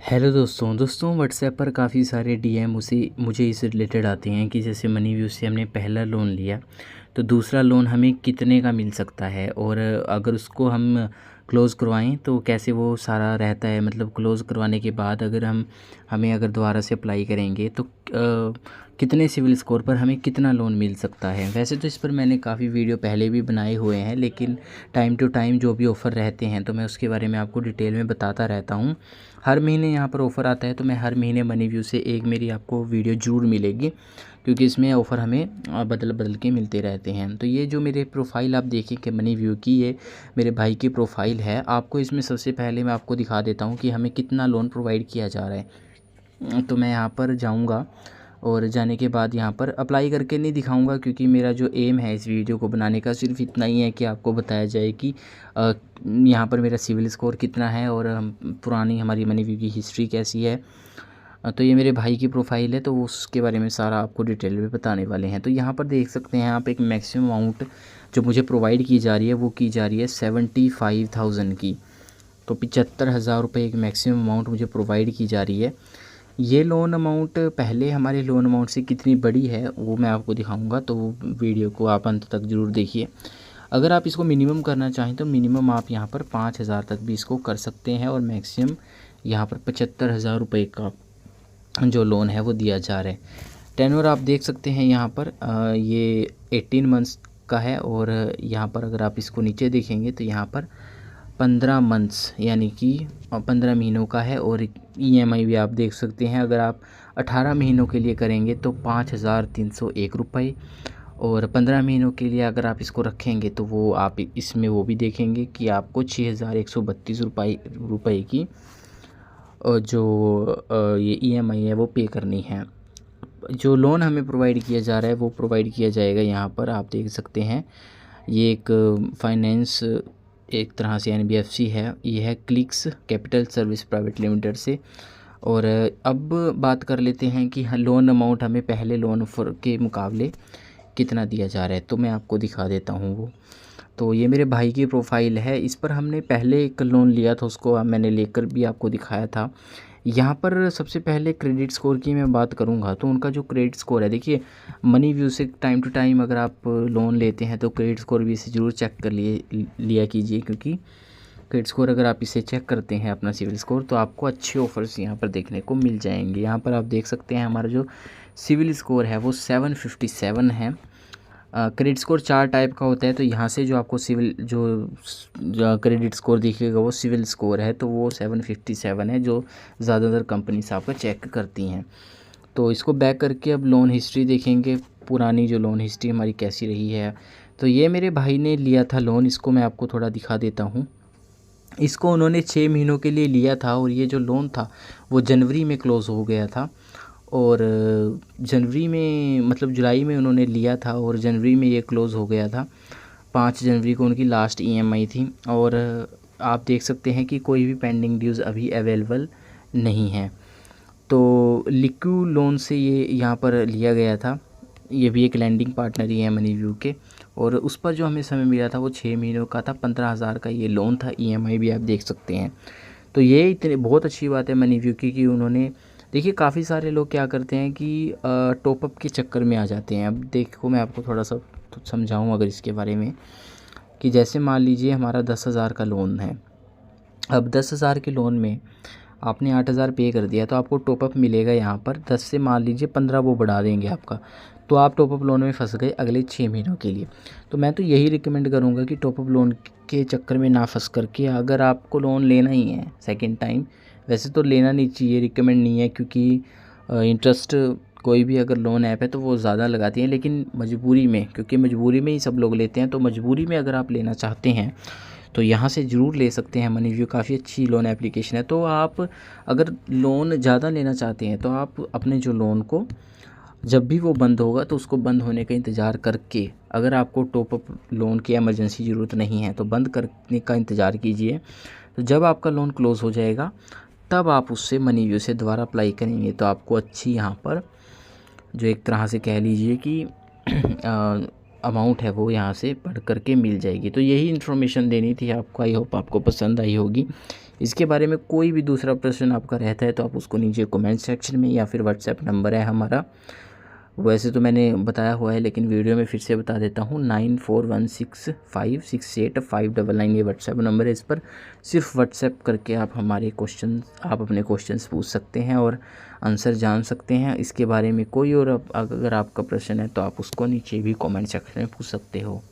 Hello दोस्तों WhatsApp पर काफ़ी सारे डीएम उसी मुझे इससे रिलेटेड आते हैं कि जैसे मनी व्यू से हमने पहला लोन लिया तो दूसरा लोन हमें कितने का मिल सकता है, और अगर उसको हम क्लोज़ करवाएं तो कैसे वो सारा रहता है। मतलब क्लोज़ करवाने के बाद अगर हमें अगर दोबारा से अप्लाई करेंगे तो कितने सिविल स्कोर पर हमें कितना लोन मिल सकता है। वैसे तो इस पर मैंने काफ़ी वीडियो पहले भी बनाए हुए हैं, लेकिन टाइम टू टाइम जो भी ऑफ़र रहते हैं तो मैं उसके बारे में आपको डिटेल में बताता रहता हूँ। हर महीने यहाँ पर ऑफ़र आता है तो मैं हर महीने मनी व्यू से एक मेरी आपको वीडियो ज़रूर मिलेगी, क्योंकि इसमें ऑफ़र हमें बदल बदल के मिलते रहते हैं। तो ये जो मेरे प्रोफाइल आप देखें कि मनी व्यू की, ये मेरे भाई की प्रोफाइल है। आपको इसमें सबसे पहले मैं आपको दिखा देता हूँ कि हमें कितना लोन प्रोवाइड किया जा रहा है। तो मैं यहाँ पर जाऊँगा और जाने के बाद यहाँ पर अप्लाई करके नहीं दिखाऊंगा, क्योंकि मेरा जो एम है इस वीडियो को बनाने का सिर्फ इतना ही है कि आपको बताया जाए कि यहाँ पर मेरा सिविल स्कोर कितना है और पुरानी हमारी मनी व्यू की हिस्ट्री कैसी है। तो ये मेरे भाई की प्रोफाइल है तो उसके बारे में सारा आपको डिटेल में बताने वाले हैं। तो यहाँ पर देख सकते हैं आप एक मैक्सिमम अमाउंट जो मुझे प्रोवाइड की जा रही है वो की जा रही है 75,000 की। तो 75,000 रुपये एक मैक्सिमम अमाउंट मुझे प्रोवाइड की जा रही है। ये लोन अमाउंट पहले हमारे लोन अमाउंट से कितनी बड़ी है वो मैं आपको दिखाऊंगा, तो वीडियो को आप अंत तक ज़रूर देखिए। अगर आप इसको मिनिमम करना चाहें तो मिनिमम आप यहाँ पर 5,000 तक भी इसको कर सकते हैं, और मैक्सिमम यहाँ पर 75,000 रुपये का जो लोन है वो दिया जा रहा है। टेन्योर आप देख सकते हैं यहाँ पर ये 18 मंथ्स का है, और यहाँ पर अगर आप इसको नीचे देखेंगे तो यहाँ पर 15 मंथ्स यानी कि 15 महीनों का है। और ईएमआई भी आप देख सकते हैं, अगर आप 18 महीनों के लिए करेंगे तो 5,301 रुपये, और 15 महीनों के लिए अगर आप इसको रखेंगे तो वो आप इसमें वो भी देखेंगे कि आपको 6,132 रुपये की जो ये ईएमआई है वो पे करनी है। जो लोन हमें प्रोवाइड किया जा रहा है वो प्रोवाइड किया जाएगा, यहाँ पर आप देख सकते हैं ये एक फाइनेंस एक तरह से एनबीएफसी है, ये है clicks capital service private limited से। और अब बात कर लेते हैं कि लोन अमाउंट हमें पहले लोन ऑफर के मुकाबले कितना दिया जा रहा है, तो मैं आपको दिखा देता हूँ वो। तो ये मेरे भाई की प्रोफाइल है, इस पर हमने पहले एक लोन लिया था, उसको मैंने लेकर भी आपको दिखाया था। यहाँ पर सबसे पहले क्रेडिट स्कोर की मैं बात करूँगा तो उनका जो क्रेडिट स्कोर है, देखिए मनी व्यू से टाइम टू टाइम अगर आप लोन लेते हैं तो क्रेडिट स्कोर भी इसे ज़रूर चेक कर लिया कीजिए, क्योंकि क्रेडिट स्कोर अगर आप इसे चेक करते हैं अपना सिविल स्कोर तो आपको अच्छे ऑफर्स यहाँ पर देखने को मिल जाएंगे। यहाँ पर आप देख सकते हैं हमारा जो सिविल स्कोर है वो 757 है। क्रेडिट स्कोर 4 टाइप का होता है, तो यहाँ से जो आपको सिविल जो क्रेडिट स्कोर दिखेगा वो सिविल स्कोर है, तो वो 757 है जो ज़्यादातर कंपनीज आपका चेक करती हैं। तो इसको बैक करके अब लोन हिस्ट्री देखेंगे, पुरानी जो लोन हिस्ट्री हमारी कैसी रही है। तो ये मेरे भाई ने लिया था लोन, इसको मैं आपको थोड़ा दिखा देता हूँ। इसको उन्होंने 6 महीनों के लिए लिया था, और ये जो लोन था वो जनवरी में क्लोज़ हो गया था। और जनवरी में मतलब जुलाई में उन्होंने लिया था और जनवरी में ये क्लोज़ हो गया था। 5 जनवरी को उनकी लास्ट ईएमआई थी। और आप देख सकते हैं कि कोई भी पेंडिंग ड्यूज़ अभी अवेलेबल नहीं है। तो लिक्यू लोन से ये यहाँ पर लिया गया था, ये भी एक लैंडिंग पार्टनर ही है मनी व्यू के, और उस पर जो हमें समय मिला था वो 6 महीनों का था। 15,000 का ये लोन था, ईएमआई भी आप देख सकते हैं। तो ये इतने बहुत अच्छी बात है मनी व्यू की कि उन्होंने, देखिए काफ़ी सारे लोग क्या करते हैं कि टॉपअप के चक्कर में आ जाते हैं। अब देखो मैं आपको थोड़ा सा समझाऊँ अगर इसके बारे में, कि जैसे मान लीजिए हमारा 10,000 का लोन है। अब 10,000 के लोन में आपने 8,000 पे कर दिया तो आपको टॉपअप मिलेगा यहाँ पर 10 से मान लीजिए 15 वो बढ़ा देंगे आपका, तो आप टॉपअप लोन में फंस गए अगले 6 महीनों के लिए। तो मैं तो यही रिकमेंड करूँगा कि टॉपअप लोन के चक्कर में ना फंस करके, अगर आपको लोन लेना ही है सेकंड टाइम, वैसे तो लेना नहीं चाहिए, रिकमेंड नहीं है, क्योंकि इंटरेस्ट कोई भी अगर लोन ऐप है तो वो ज़्यादा लगाती है, लेकिन मजबूरी में, क्योंकि मजबूरी में ही सब लोग लेते हैं, तो मजबूरी में अगर आप लेना चाहते हैं तो यहाँ से ज़रूर ले सकते हैं। मनी व्यू काफ़ी अच्छी लोन एप्लीकेशन है। तो आप अगर लोन ज़्यादा लेना चाहते हैं तो आप अपने जो लोन को जब भी वो बंद होगा तो उसको बंद होने का इंतज़ार करके, अगर आपको टॉपअप लोन की इमरजेंसी ज़रूरत नहीं है तो बंद करने का इंतज़ार कीजिए। तो जब आपका लोन क्लोज़ हो जाएगा तब आप उससे मनी व्यू से दोबारा अप्लाई करेंगे तो आपको अच्छी यहाँ पर जो एक तरह से कह लीजिए कि अमाउंट है वो यहाँ से पढ़ करके मिल जाएगी। तो यही इन्फॉर्मेशन देनी थी आपको, आई होप आपको पसंद आई होगी। इसके बारे में कोई भी दूसरा प्रश्न आपका रहता है तो आप उसको नीचे कमेंट सेक्शन में या फिर व्हाट्सएप नंबर है हमारा, वैसे तो मैंने बताया हुआ है लेकिन वीडियो में फिर से बता देता हूँ, 9416568599 ये व्हाट्सएप नंबर है। इस पर सिर्फ व्हाट्सएप करके आप अपने क्वेश्चंस पूछ सकते हैं और आंसर जान सकते हैं। इसके बारे में कोई और अगर आपका प्रश्न है तो आप उसको नीचे भी कमेंट सेक्शन में पूछ सकते हो।